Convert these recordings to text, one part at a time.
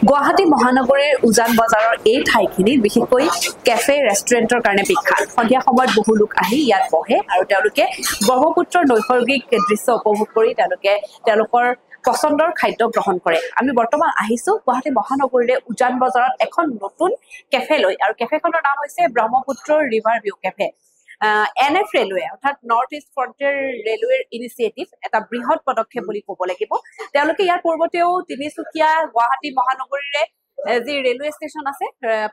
গুৱাহাটী মহানগৰীৰ উজান বজাৰৰ এই ঠাইখিনি বিশেষকৈ কেফে ৰেষ্টুৰেণ্টৰ কাৰণে বিখ্যাত। সন্ধিয়া সময়ত বহু লোক আহি ইয়াত বহে আৰু তেওঁলোকে ব্ৰহ্মপুত্ৰৰ নৈসৰ্গিক দৃশ্য উপভোগ কৰি তেওঁলোকৰ পছন্দৰ খাদ্য গ্ৰহণ কৰে। আমি বৰ্তমান আহিছো গুৱাহাটী মহানগৰীৰে উজান বজাৰত এখন নতুন কেফে লৈ, আৰু কেফেখনৰ নাম হৈছে Brahmaputra river view cafe. NF railway অৰ্থাৎ নৰ্থ ইষ্ট ফ্ৰণ্টিয়াৰ ৰেলৱেৰ ইনিচিয়েটিভ এটা বৃহৎ পদক্ষেপ বুলি ক'ব লাগিব। তেওঁলোকে ইয়াৰ পূৰ্বতেও তিনিচুকীয়া গুৱাহাটী মহানগৰীৰে যি ৰেলৱে ষ্টেচন আছে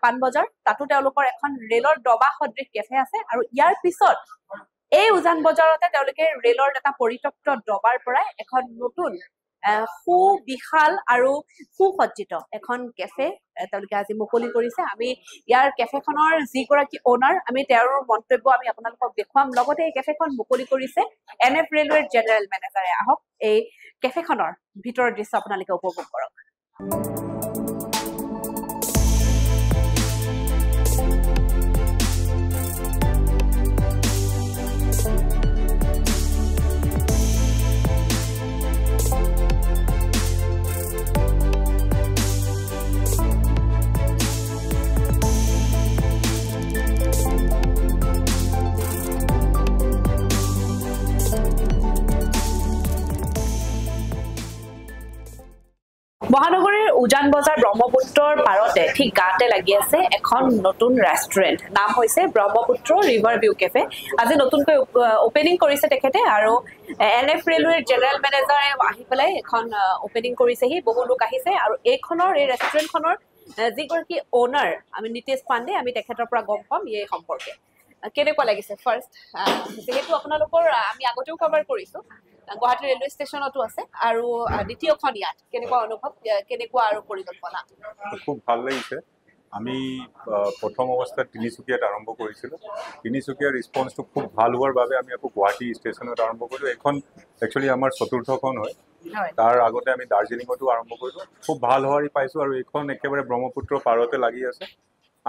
পাণবজাৰ, তাতো তেওঁলোকৰ এখন ৰেলৰ ডবা সদৃশ কেফে আছে, আৰু ইয়াৰ পিছত এই উজান বজাৰতে তেওঁলোকে ৰেলৰ এটা পৰিত্যক্ত ডবাৰ পৰাই এখন নতুন সুবিশাল আৰু সুসজ্জিত এখন কেফে তেওঁলোকে আজি মুকলি কৰিছে। আমি ইয়াৰ কেফেখনৰ যিগৰাকী অনাৰ, আমি তেওঁৰ মন্তব্য আমি আপোনালোকক দেখুৱাম। লগতে এই কেফেখন মুকলি কৰিছে NF ৰেলৱেৰ জেনেৰেল মেনেজাৰে। আহক এই কেফেখনৰ ভিতৰৰ দৃশ্য আপোনালোকে উপভোগ কৰক। মহানগৰীৰ উজান বজাৰ ব্ৰহ্মপুত্ৰৰ পাৰতে ঠিক গাতে লাগি আছে এখন নতুন ৰেষ্টুৰেণ্ট। নাম হৈছে ব্ৰহ্মপুত্ৰ ৰিভাৰ ভিউ কেফে। আজি নতুনকৈ অপেনিং কৰিছে তেখেতে, আৰু NF ৰেলৱেৰ জেনেৰেল মেনেজাৰে আহি পেলাই এখন অপেনিং কৰিছেহি। বহু লোক আহিছে, আৰু এই ৰেষ্টুৰেণ্টখনৰ যিগৰাকী অনাৰ আমি নীতিশ পাণ্ডে, আমি তেখেতৰ পৰা গম পাম এই সম্পৰ্কে। কেনেকুৱা লাগিছে ফাৰ্ষ্ট, যিহেতু আপোনালোকৰ আমি আগতেও কভাৰ কৰিছো, গুৱাহাটী ৰেলৱে ষ্টেচনতো আছে, আৰু দ্বিতীয়খন ইয়াত কেনেকুৱা অনুভৱ, কেনেকুৱা আৰু পৰিকল্পনা? খুব ভাল লাগিছে। আমি প্ৰথম অৱস্থাত তিনিচুকীয়াত আৰম্ভ কৰিছিলোঁ। তিনিচুকীয়াৰ ৰেছপন্সটো খুব ভাল হোৱাৰ বাবে আমি আকৌ গুৱাহাটী ষ্টেচনত আৰম্ভ কৰিলোঁ। এইখন একচুৱেলি আমাৰ চতুৰ্থখন হয়। তাৰ আগতে আমি দাৰ্জিলিঙতো আৰম্ভ কৰিলোঁ। খুব ভাল হোৱাৰি পাইছোঁ, আৰু এইখন একেবাৰে ব্ৰহ্মপুত্ৰৰ পাৰতে লাগি আছে।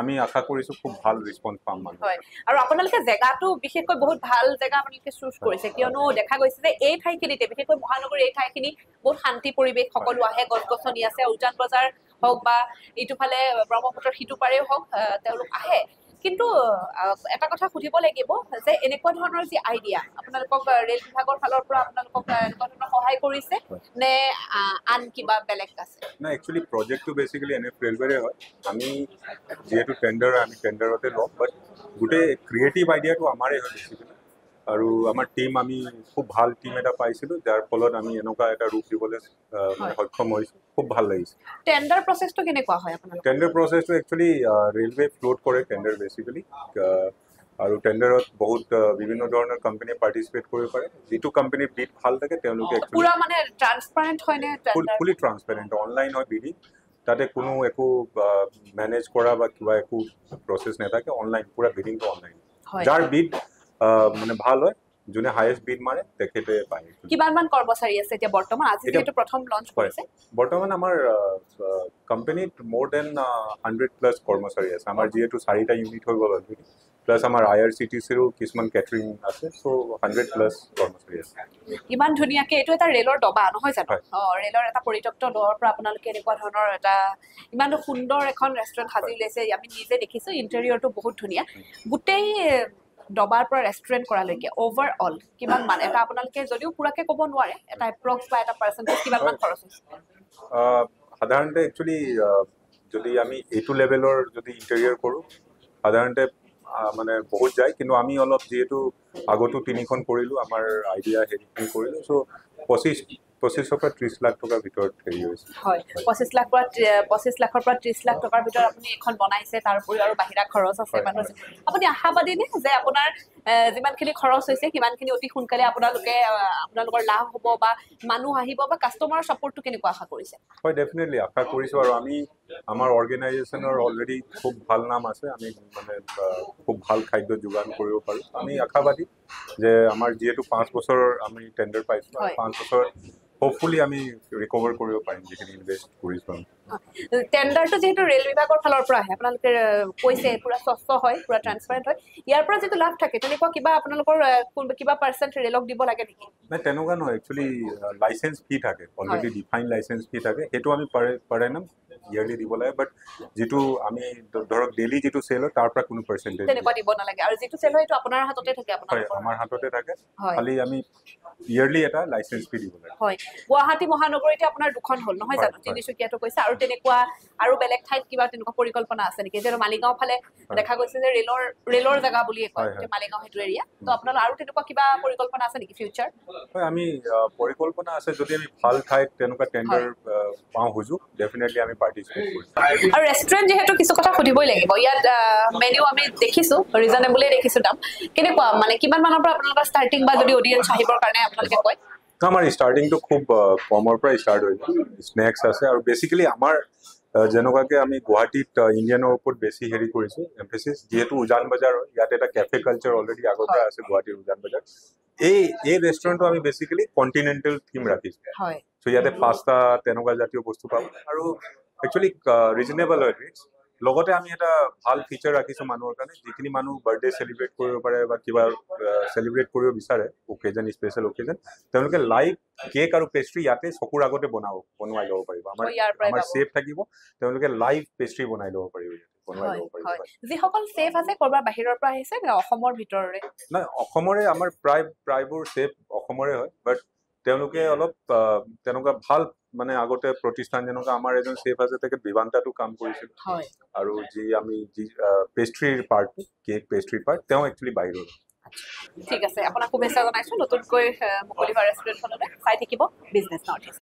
আমি আশা কৰিছো খুব ভাল ৰেছপন্স পাম মানে। হয়, আৰু আপোনালোকে জেগাটো বিশেষকৈ বহুত ভাল জেগা আপোনালোকে চুজ কৰিছে, কিয়নো দেখা গৈছে যে এই ঠাইখিনিতে বিশেষকৈ মহানগৰীৰ এই ঠাইখিনি বহুত শান্তি পৰিৱেশ, সকলো আহে, গছ গছনি আছে। উজান বজাৰ হওক বা ইটোফালে ব্ৰহ্মপুত্ৰৰ সিটো পাৰেও হওক, তেওঁলোক আহে। কিন্তু এটা কথা সুধিব লাগিব যে এনেকুৱা ধৰণৰ যি আইডিয়া আপোনালোকক ৰেল বিভাগৰ ফালৰ পৰা আপোনালোকক এনেকুৱা ধৰণৰ সহায় কৰিছে নে আন কিবা বেলেগ আছে? না, একচুৱেলি প্ৰজেক্টটো বেচিকেলি NF ৰেলৱেৰে হয়। আমি যিহেতু আমি টেণ্ডাৰতে লওঁ, বাট গোটেই ক্ৰিয়েটিভ আইডিয়াটো আমাৰে হয় বেচিকেলি। আৰু আমাৰ টিম, আমি খুব ভাল টিম এটা পাইছিলোঁ, যাৰ ফলত আমি এনেকুৱা এটা ৰূপ দিবলৈ সক্ষম হৈছোঁ। খুব ভাল লাগিছে। টেণ্ডাৰ প্ৰচেছটো কেনেকুৱা হয় আপোনালোকৰ? টেণ্ডাৰ প্ৰচেছটো একচুৱেলি ৰেলৱে ফ্লোট কৰে টেণ্ডাৰ বেচিকেলি, আৰু টেণ্ডাৰত বহুত বিভিন্ন ধৰণৰ কোম্পানীয়ে পাৰ্টিচিপেট কৰিব পাৰে। যিটো কোম্পানীৰ বিড ভাল থাকে তেওঁলোকে পুৰা মানে ট্ৰান্সপাৰেণ্ট হয় নে? ফুলি ট্ৰান্সপাৰেণ্ট, অনলাইন হয় বিডিং। তাতে কোনো একো মেনেজ কৰা বা কিবা একো প্ৰচেছ নাথাকে, অনলাইন, পুৰা বিডিংটো অনলাইন। যাৰ বিড মানে ভাল হয়, যোনে হায়েষ্ট বিড মাৰে তেখেতে পায়। কিমানমান কৰ্মচাৰী আছে এতিয়া বৰ্তমান? আজি যেহেতু প্ৰথম লঞ্চ কৰিছে। বৰ্তমান আমাৰ কোম্পানীত মোৰ দেন 100+ কৰ্মচাৰী আছে। আমাৰ যিহেতু 4টা ইউনিট হৈ গ'ল অলৰেডি, প্লাছ আমাৰ IRCTCৰো কিছুমান কেটাৰিং আছে, চ' 100+ কৰ্মচাৰী আছে। ইমান ধুনীয়াকে, এইটো এটা ৰেলৰ ডবা নহয় জানো? ৰেলৰ এটা পৰিত্যক্ত ডবাৰ পৰা আপোনালোকে এনেকুৱা ধৰণৰ এটা ইমান সুন্দৰ এখন ৰেষ্টুৰেণ্ট সাজি উলিয়াইছে। আমি নিজে দেখিছো, ইণ্টেৰিয়ৰটো বহুত ধুনীয়া। গোটেই ডবাৰ পৰা ৰেষ্টুৰেণ্ট কৰালৈকে অভাৰঅল কিমান মান, এটা আপোনালোকে যদিও পুৰাকে ক'ব নোৱাৰে, এটা এপ্ৰক্স বা এটা পাৰ্চেণ্টেজ কিমান মান খৰচ হৈছে? সাধাৰণতে একচুৱেলি যদি আমি এইটো লেভেলৰ যদি ইণ্টেৰিয়ৰ কৰোঁ, সাধাৰণতে মানে বহুত যায়। কিন্তু আমি অলপ যিহেতু আগতো 3খন কৰিলোঁ, আমাৰ আইডিয়া হেৰিখিনি কৰিলোঁ, চ' 25-ৰ পৰা 30 লাখ টকাৰ ভিতৰত হেৰি হৈছে। হয়, 25 লাখৰ পৰা 30 লাখ টকাৰ ভিতৰত আপুনি এখন বনাইছে। তাৰ উপৰিও আৰু বাহিৰা খৰচ আছে। আপুনি আশাবাদী নে যে আপোনাৰ যিমানখিনি খৰচ হৈছে সিমানখিনি অতি সোনকালে আপোনালোকৰ লাভ হ'ব, বা মানুহ আহিব, বা কাষ্টমাৰৰ ছাপোৰ্টটো কেনেকুৱা আশা কৰিছে? হয়, ডেফিনেটলি আশা কৰিছোঁ। আৰু আমাৰ অৰ্গেনাইজেশ্যনৰ অলৰেডি খুব ভাল নাম আছে। আমি মানে খুব ভাল খাদ্য যোগান কৰিব পাৰোঁ। আমি আশাবাদী যে আমাৰ যিহেতু 5 বছৰ আমি টেণ্ডাৰ পাইছোঁ, 5 বছৰ হোপফুলি আমি ৰিকভাৰ কৰিব পাৰিম যিখিনি ইনভেষ্ট কৰিছোঁ। টেণ্ডাৰটো যিহেতু ৰেল বিভাগৰ ফালৰ পৰা আহে, আপোনালোকে কৈছে পুৰা স্বচ্ছ হয়, পুৰা ট্ৰান্সপাৰেণ্ট হয়, ইয়াৰ পৰা যিটো লাভ থাকে তেনেকুৱা কিবা আপোনালোকৰ কিবা পাৰ্চেণ্ট ৰেলক দিব লাগে নেকি? নাই, তেনেকুৱা নহয়। একচুৱেলি লাইচেঞ্চ ফি থাকে, অলৰেডি ডিফাইন লাইচেঞ্চ ফি থাকে। সেইটো আমি পাৰে নাম ইয়াৰলি দিব লাগে বাট যিটো আমি ধৰক ডেইলি যিটো চেল হয় তাৰ পৰা কোনো পাৰ্চেণ্টেজ তেনেকুৱা দিব নালাগে আৰু যিটো চেল হয় সেইটো আপোনাৰ হাততে থাকে হয় আপোনালোকৰ আমাৰ হাততে থাকে হয়। খালি আমি ইয়াৰলি এটা লাইচেঞ্চ ফি দিব লাগে হয় গুৱাহাটী মহানগৰীতে আপোনাৰ দুখন হ'ল নহয় হয়, জানো তিনিচুকীয়াটো কৈছে আৰু তেনেকুৱা আৰু বেলেগ ঠাইত কিবা তেনেকুৱা পৰিকল্পনা আছে নেকি যেনে মালিগাঁও ফালে দেখা গৈছে যে ৰেলৰ জেগা বুলিয়ে কয় হয়, হয়। মালিগাঁও সেইটো এৰিয়া তো আপোনালোকৰ আৰু তেনেকুৱা কিবা পৰিকল্পনা আছে নেকি ফিউচাৰ হয় আমি পৰিকল্পনা আছে যদি আমি ভাল ঠাইত তেনেকুৱা টেণ্ডাৰ পাওঁ সুযোগ ডেফিনেটলি আমি পাৰ্টিচিপেট কৰিম আৰু ৰেষ্টুৰেণ্ট যিহেতু কিছু কথা সুধিবই লাগিব ইয়াত মেনু আমি দেখিছো ৰিজনেবলে দেখিছো দাম কেনেকুৱা মানে কিমান মানৰ পৰা আপোনালোকৰ ষ্টাৰ্টিং বা যদি অডিয়েন্স আহিবৰ কাৰণে আপোনালোকে কয় আমাৰ ষ্টাৰ্টিংটো খুব কমৰ পৰা ষ্টাৰ্ট হৈ যায় স্নেক্স আছে আৰু বেচিকেলি আমাৰ যেনেকুৱাকে আমি গুৱাহাটীত ইণ্ডিয়ানৰ ওপৰত বেছি হেৰি কৰিছোঁ এমফেচিছ যিহেতু উজান বজাৰ হয় ইয়াত এটা কেফে কালচাৰ অলৰেডি আগৰ পৰা আছে গুৱাহাটীৰ উজান বজাৰ এই ৰেষ্টুৰেণ্টটো আমি বেচিকেলি কণ্টিনেণ্টেল থিম ৰাখিছোঁ হয় চ' ইয়াতে পাস্তা তেনেকুৱা জাতীয় বস্তু পাব আৰু একচুৱেলি ৰিজনেবল হয় ৰেটছ লগতে আমি এটা ভাল ফিচাৰ ৰাখিছোঁ মানুহৰ কাৰণে যিখিনি মানুহ বাৰ্থডে চেলিব্ৰেট কৰিব পাৰে বা কিবা চেলিব্ৰেট কৰিব বিচাৰে অকেজন স্পেচিয়েল অকেজন তেওঁলোকে লাইভ কেক আৰু পেষ্ট্ৰি ইয়াতে চকুৰ আগতে বনোৱাই ল'ব পাৰিব আমাৰ চেফ থাকিব তেওঁলোকে লাইভ পেষ্ট্ৰি বনাই ল'ব পাৰিব বনোৱাই ল'ব পাৰিব যিসকল চেফ আছে ক'ৰবাৰ বাহিৰৰ পৰা আহিছে নে অসমৰ ভিতৰৰে নাই অসমৰে আমাৰ প্ৰায়বোৰ চেফ অসমৰে হয় বাট তেওঁলোকে অলপ তেনেকুৱা ভাল মানে আগতে প্ৰতিষ্ঠান যেনেকুৱা আমাৰ এজন চেফ আছে তেখেত বিভান্তাটো কাম কৰিছিল আৰু যি পেষ্ট্ৰিৰ পাৰ্টটো কেক পেষ্ট্ৰিৰ পাৰ্ট তেওঁ একচুৱেলি বাহিৰৰ ঠিক আছে আপোনাক শুভেচ্ছা জনাইছো নতুনকৈ মুকলি হোৱা ৰেষ্টুৰেণ্টখনলৈ চাই থাকিব বিজনেছ নৰ্থ ইষ্ট